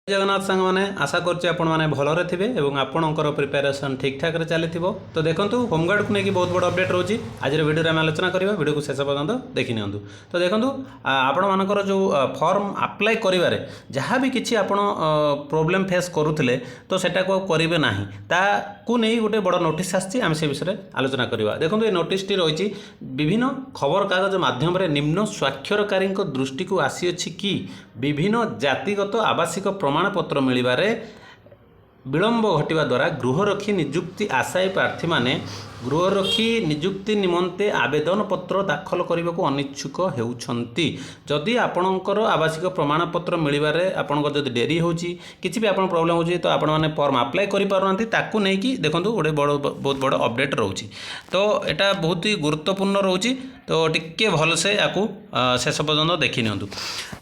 जगन्नाथ सांग मैंने आशा करछि आपण माने भलरे थिबे एवं आपणकर प्रिपेरेसन ठीक ठाक रे चलीथिबो। तो देखंतु होमगार्ड को लेकिन बहुत बड़ अपडेट रोची आज वीडियो रे आलोचना करबा। वीडियो को शेष पर्यंत देखि नियंतु। तो देखंतु आपण मानकर जो फॉर्म अप्लाई करिवारे जहाँ भी किछि आपण प्रॉब्लम फेस करूथिले तो सेटा को करिवे नाही ता को नै गोटे बड़ नोटिस आछि। आम से विषय आलोचना करबा। देखंतु ए नोटिस टी रहिछि विभिन्न खबर कागज माध्यम रे निम्न स्वाक्षरकारी दृष्टि को आसी अछि कि विभिन्न जातिगत आवासिक प्रमाणपत्र मिलबारे विलंब घटिवा द्वारा गृहरक्षी नियुक्ति आशायी प्रार्थी माने गृहरक्षी नियुक्ति निमंते आवेदन पत्र दाखल करने को अनिच्छुक होउछंती। जदि आपणकर आवासिक प्रमाणपत्र मिलबारे आपणकर जदि डेरी होची किछि भी आपण प्रॉब्लम होची तो आपण माने फॉर्म अप्लाई करि पारनांती ताकू नै कि देखंतु गोटे बहुत बड़ अपडेट रहउची। तो एटा बहुत ही गुरुत्वपूर्ण रहउची। तो टिके भल से आकू शेष पर्यंत देखि नियंतु।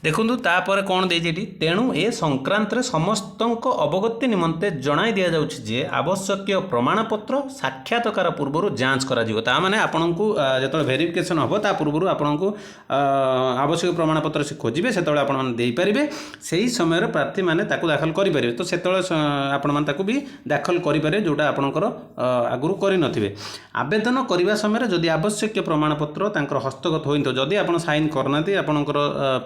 देखंतु तापर कोन देछि एटी तेणु ए संक्रांत रे समस्तक अवगति निमंते जणाई दिया जाउछि जे आवश्यक प्रमाणपत्र साक्षात्कार पूर्व जांच करा जिवो। ता माने आपनकु जेतले वेरिफिकेशन हबो ता पूर्व आपनकु आवश्यक प्रमाणपत्र से खोजिबे सेतले आपण माने देई परिबे। सेही समय रे प्रार्थी माने ताकु दाखल करि परिबे। तो सेतले आपण माने ताकु भी दाखल करि परिबे जोटा आपनकर आगुरु करि नथिबे। आवेदन करिवा समय रे जदि आवश्यक प्रमाणपत्र तांकर हस्तगत होइतो जदि आपण साइन करनाती आपनकर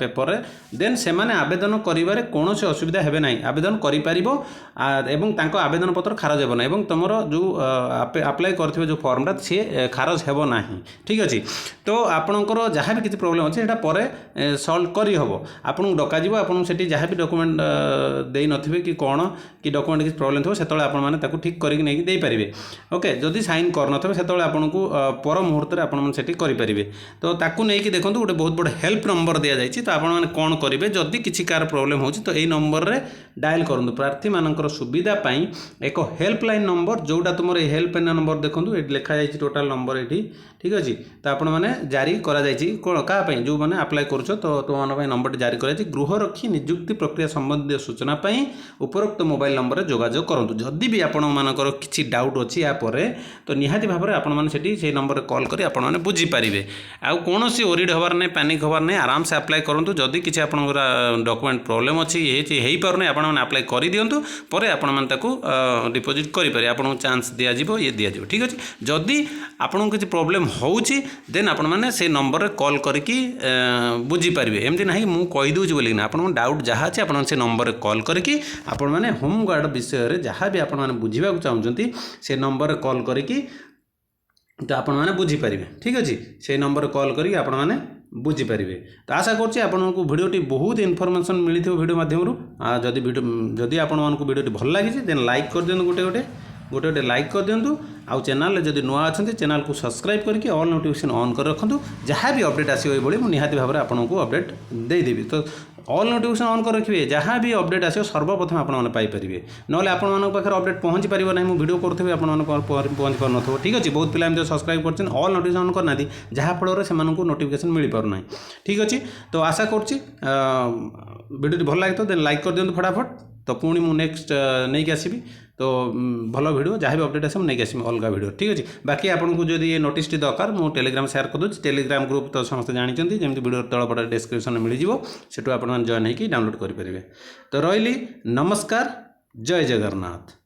पेपर रे देन से माने आवेदन करिवारे कोनोसे असुविधा हेबे नाही। आवेदन करि परिबो एवं तांको आवेदन पत्र खारज हेबो ना एवं तमरो जो अप्लाई करथिबे जो फॉर्मटा सी खारज हेबो नाही। ठीक अछि। तो आपणकर जहाँ भी किसी प्रॉब्लम अच्छे सेटा परे सॉल्व करी हबो। आपन डका जिवो आपन सेठी जहाँ भी डॉक्यूमेंट देई नथिबे कि कोन कि डॉक्यूमेंट किसी प्रॉब्लम थो सेतले आपन माने ताकू ठीक करिक नै देई परिबे। ओके जदि साइन कर नथिबे सेतले आपनकू पर मुहूर्त रे आपन माने सेठी करि परिबे। तो ताकू नै कि देखंतु गोटे बहुत बड़ हेल्प नंबर दिया जायछि। तो आपन माने कोन करिवे जदि किछि कार प्रॉब्लम होछि तो एई नंबर रे डायल करंतु। प्रार्थी मानकर सुविधा पई एक हेल्पलाइन नंबर जोटा तुमर हेल्पलाइन नंबर देखंतु एठी लिखा जायछि टोटल नंबर एठी। ठीक अछि। तो आपण माने जारी करा जायछि कोन का पई जो माने अप्लाई करछो तो तो मान पई नंबर जारी करा जायछि। गृहरक्षी नियुक्ति प्रक्रिया संबंधी सूचना पई उपरोक्त मोबाइल नंबर रे जोगाजोग करंतु। जदि भी आपण मानकर किछि डाउट अछि या परे तो निहाती भाबरे आपण माने सेठी से नंबर रे कॉल करी आपण माने बुझी परिबे। आ कोनोसी ओरिड हबार नै पैनिक हबार नै आराम से अप्लाई करंतु। जदि किछि आपनकर डॉक्यूमेंट प्रॉब्लम अछि हेइ पर नै आपण माने अप्लाई करि दियंतु परे आपण माने ताकू डिपॉजिट करि पारे आपण चांस दिया जिवो ये दिया जिवो। ठीक अछि। जदि आपण किछि प्रॉब्लम होउछि देन आपण माने से नंबर रे कॉल करके बुझी पारिबे। एमति नाही मु कहि दउछि बोली ना आपण डाउट जहा अछि आपण से नंबर रे कॉल करके आपण माने होमगार्ड विषय रे जहा भी आपण माने बुझिबा को चाहुचंती से नंबर रे कॉल करके तो आपण माने बुझी पारिबे। ठीक अछि। से नंबर रे कॉल करके आपण माने बुझी पारिबे। तो आशा करछि आपनकु वीडियोटी बहुत इन्फॉर्मेशन मिलिथिबो वीडियो माध्यम रु। जदि आपण मानकु वीडियोटी भल लागिछि देन लाइक कर दियंतु गोटे लाइक कर दियंतु। आउ चैनल जदि नुआ अछंती चैनल को सब्सक्राइब करके ऑल नोटिफिकेशन ऑन कर रखंतु। जहाँ भी अपडेट आसीबो ए बळी मु निहाती भाबरे आपनकु अपडेट देई देबी। तो ऑल नोटिफिकेशन ऑन कर रखिबे जहाँ भी अपडेट आसीबो सर्वप्रथम आपण माने पाई परिबे। नले आपण मानक पाखर अपडेट पहुंची परिबो नै मु वीडियो करथबे आपण मानक पहुंची पर नथबो। ठीक अछि। बहुत पिला एमते सब्सक्राइब करछन ऑल नोटिफिकेशन ऑन करनादी जहाँ फल रे से मानकु नोटिफिकेशन मिली पार नै। ठीक अछि। तो आशा करछि वीडियो भल लागे तो देन लाइक कर दियंतु फटाफट। तो पुणी मु नेक्स्ट नहीं कि आसबि तो भल वीडियो जहाँ भी अपडेट आसे नहीं आसमी अलग वीडियो। ठीक अच्छे। बाकी आपको जब ये नोटिस दरकार मु टेलीग्राम शेयर कर दूँ। टेलीग्राम ग्रुप तो समस्त जानते जमी वीडियो तलपटे डिस्क्रिप्शन मिल जाव से आप जॉइन होकर डाउनलोड करेंगे। तो रही नमस्कार। जय जगन्नाथ।